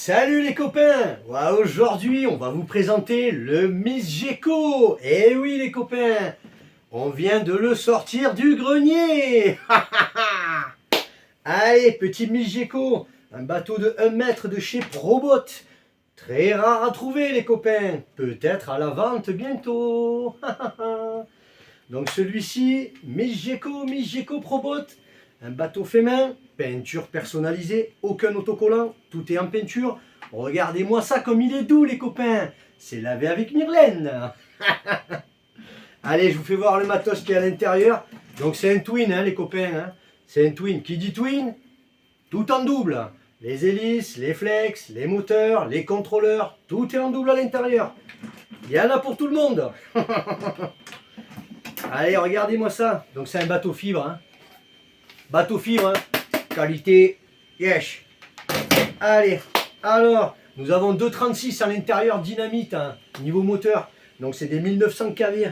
Salut les copains! Aujourd'hui, on va vous présenter le Miss Gecko. Eh oui les copains, on vient de le sortir du grenier. Allez, petit Miss Gecko, un bateau de 1 mètre de chez Probot. Très rare à trouver les copains, peut-être à la vente bientôt. Donc celui-ci, Miss Gecko Probot, un bateau fait main, peinture personnalisée, aucun autocollant, tout est en peinture. Regardez-moi ça comme il est doux les copains, c'est lavé avec Myrlène. Allez, je vous fais voir le matos qui est à l'intérieur. Donc c'est un twin hein, les copains, hein. C'est un twin. Qui dit twin? Tout en double. Les hélices, les flex, les moteurs, les contrôleurs, tout est en double à l'intérieur. Il y en a pour tout le monde. Allez, regardez-moi ça. Donc c'est un bateau fibre. Hein. Bateau fibre, hein. Qualité, yes. Allez, alors, nous avons 2,36 à l'intérieur dynamite, hein, niveau moteur. Donc c'est des 1900 kV.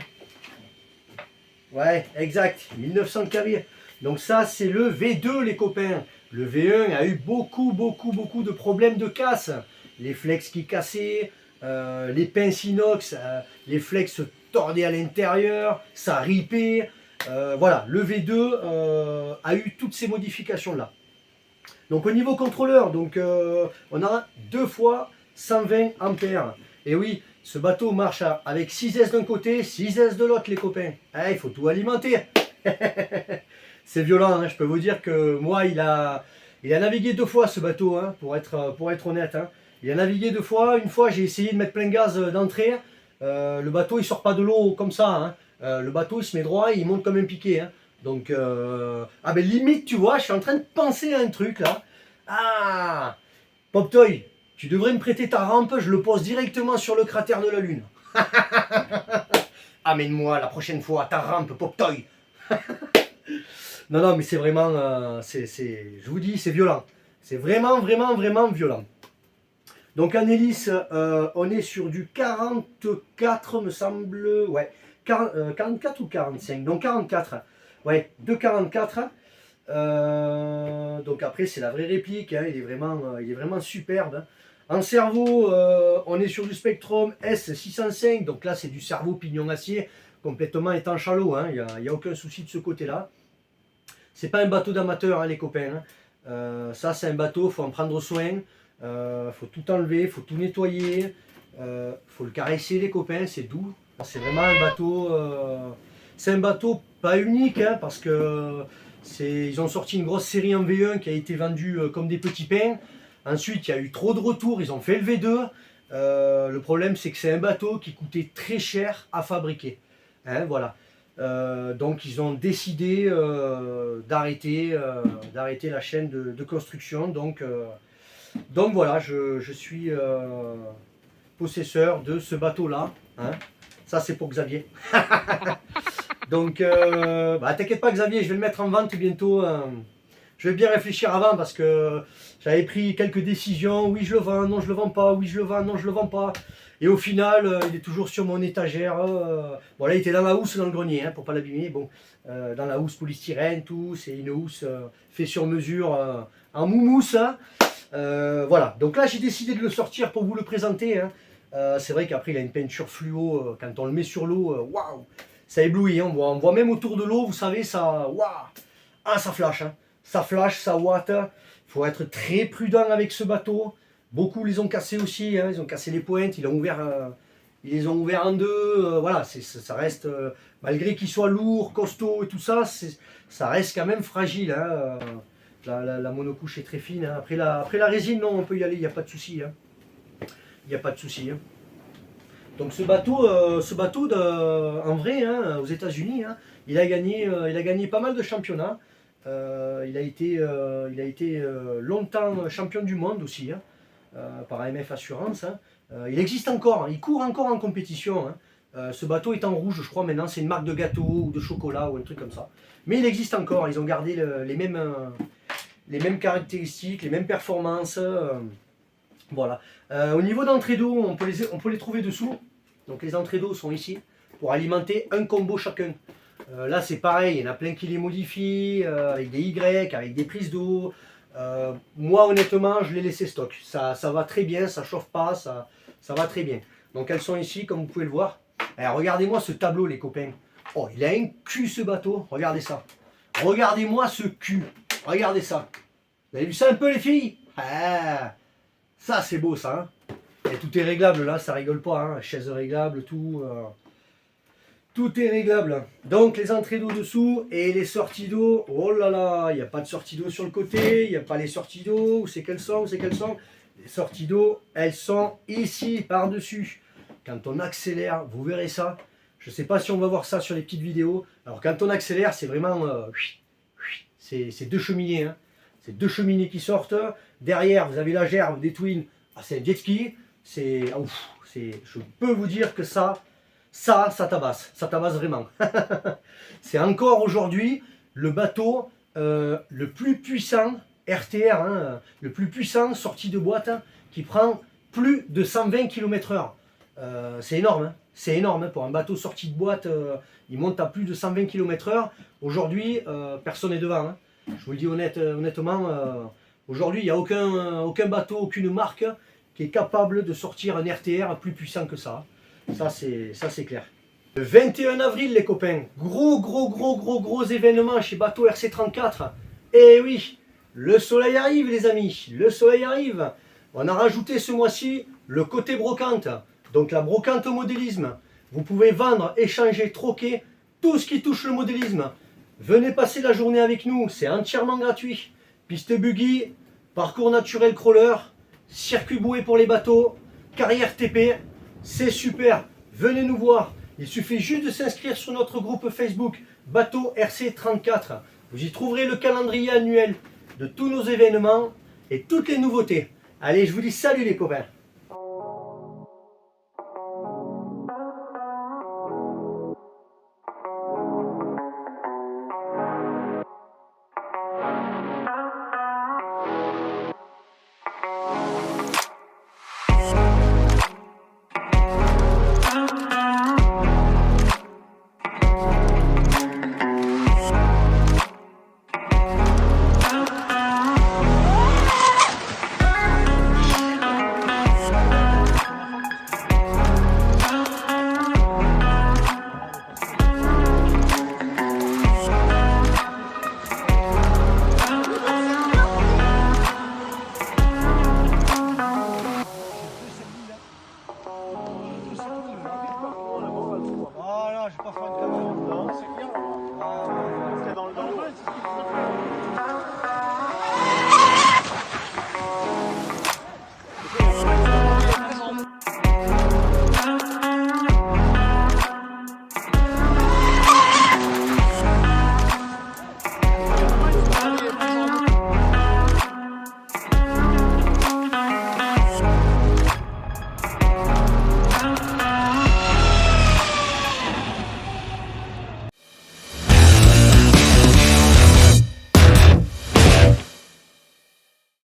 Ouais, exact, 1900 kV. Donc ça, c'est le V2, les copains. Le V1 a eu beaucoup de problèmes de casse. Les flex qui cassaient, les pinces inox, les flex tordaient à l'intérieur, ça ripait. Voilà, le V2 a eu toutes ces modifications-là. Donc au niveau contrôleur, donc, on a 2 fois 120 ampères. Et oui, ce bateau marche avec 6S d'un côté, 6S de l'autre les copains. Il faut tout alimenter. C'est violent, hein. Je peux vous dire que moi, il a navigué 2 fois ce bateau, hein, pour être honnête. Hein. Il a navigué 2 fois. Une fois, j'ai essayé de mettre plein gaz d'entrée. Le bateau, il sort pas de l'eau comme ça. Hein. Le bateau, il se met droit et il monte comme un piquet. Hein. Donc, ah ben limite, tu vois, je suis en train de penser à un truc là. Ah, Poptoy, tu devrais me prêter ta rampe, je le pose directement sur le cratère de la Lune. Amène-moi la prochaine fois ta rampe, Poptoy. Non, mais c'est vraiment, je vous dis, c'est violent. C'est vraiment violent. Donc en hélice, on est sur du 44, me semble, ouais, 44 ou 45, donc 44. Ouais, 2,44. Donc après, c'est la vraie réplique. Hein, il est vraiment superbe. Hein. En cerveau, on est sur du Spectrum S605. Donc là, c'est du cerveau pignon acier, complètement étanche à l'eau. Hein, il n'y a aucun souci de ce côté-là. C'est pas un bateau d'amateur, hein, les copains. Hein. Ça, c'est un bateau, il faut en prendre soin. Faut tout enlever, faut tout nettoyer. Faut le caresser, les copains, c'est doux. C'est vraiment un bateau... c'est un bateau pas unique, hein, parce que ils ont sorti une grosse série en V1 qui a été vendue comme des petits pains. Ensuite, il y a eu trop de retours, ils ont fait le V2. Le problème, c'est que c'est un bateau qui coûtait très cher à fabriquer. Hein, voilà. Donc, ils ont décidé d'arrêter la chaîne de construction. Donc voilà, je suis possesseur de ce bateau-là. Hein. Ça, c'est pour Xavier. Donc, t'inquiète pas Xavier, je vais le mettre en vente bientôt. Je vais bien réfléchir avant parce que j'avais pris quelques décisions. Oui, je le vends, non, je le vends pas. Oui, je le vends, non, je le vends pas. Et au final, il est toujours sur mon étagère. Bon, là, il était dans la housse dans le grenier, hein, pour pas l'abîmer. Bon, dans la housse polystyrène, tout. C'est une housse fait sur mesure en moumousse. Hein. Voilà. Donc là, j'ai décidé de le sortir pour vous le présenter. Hein. C'est vrai qu'après, il a une peinture fluo. Quand on le met sur l'eau, waouh! Ça éblouit, hein. On voit même autour de l'eau, vous savez, ça... Waouh! Ah, ça flash, hein. Ça flash, ça watt. Il faut être très prudent avec ce bateau. Beaucoup les ont cassés aussi, hein. Ils ont cassé les pointes, ils les ont ouverts en deux. Voilà, ça reste... malgré qu'il soit lourd, costaud et tout ça, ça reste quand même fragile. Hein. La monocouche est très fine. Hein. Après la résine, non, on peut y aller, il n'y a pas de souci. Hein. Il n'y a pas de souci. Hein. Donc ce bateau en vrai, hein, aux États-Unis, hein, il a gagné pas mal de championnats. Il a été longtemps champion du monde aussi, hein, par AMF Assurance. Hein. Il existe encore, hein, il court encore en compétition. Hein. Ce bateau est en rouge, je crois maintenant, c'est une marque de gâteau ou de chocolat ou un truc comme ça. Mais il existe encore, ils ont gardé les mêmes caractéristiques, les mêmes performances. Voilà. Au niveau d'entrée d'eau, on peut les trouver dessous. Donc les entrées d'eau sont ici pour alimenter un combo chacun. Là c'est pareil, il y en a plein qui les modifient avec des Y, avec des prises d'eau. Moi honnêtement je l'ai laissé stock, ça va très bien, ça chauffe pas, ça va très bien. Donc elles sont ici comme vous pouvez le voir. Regardez-moi ce tableau les copains. Oh, il a un cul ce bateau, regardez ça. Regardez-moi ce cul, regardez ça. Vous avez vu ça un peu les filles? Ça c'est beau ça. Et tout est réglable là, ça rigole pas. Chaise réglable, tout. Tout est réglable. Donc les entrées d'eau dessous et les sorties d'eau. Oh là là, il n'y a pas de sortie d'eau sur le côté. Il n'y a pas les sorties d'eau. Où c'est qu'elles sont? Où c'est qu'elles sont? Les sorties d'eau, elles sont ici, par-dessus. Quand on accélère, vous verrez ça. Je ne sais pas si on va voir ça sur les petites vidéos. Alors quand on accélère, c'est vraiment... c'est deux cheminées. C'est deux cheminées qui sortent. Derrière, vous avez la gerbe des Twins. C'est un jet ski. Je peux vous dire que ça tabasse vraiment. C'est encore aujourd'hui le bateau le plus puissant, RTR, le plus puissant sorti de boîte, qui prend plus de 120 km/h. C'est énorme, c'est énorme. Pour un bateau sorti de boîte, il monte à plus de 120 km/h. Aujourd'hui, personne n'est devant. Je vous le dis honnêtement, aujourd'hui, il n'y a aucun bateau, aucune marque qui est capable de sortir un RTR plus puissant que ça. Ça c'est clair. Le 21 avril les copains, gros événement chez Bateau RC34. Et oui, le soleil arrive les amis, le soleil arrive. On a rajouté ce mois-ci le côté brocante, donc la brocante modélisme. Vous pouvez vendre, échanger, troquer tout ce qui touche le modélisme. Venez passer la journée avec nous, c'est entièrement gratuit. Piste buggy, parcours naturel crawler, circuit bouée pour les bateaux, carrière TP, c'est super. Venez nous voir. Il suffit juste de s'inscrire sur notre groupe Facebook Bateau RC34. Vous y trouverez le calendrier annuel de tous nos événements et toutes les nouveautés. Allez, je vous dis salut les copains.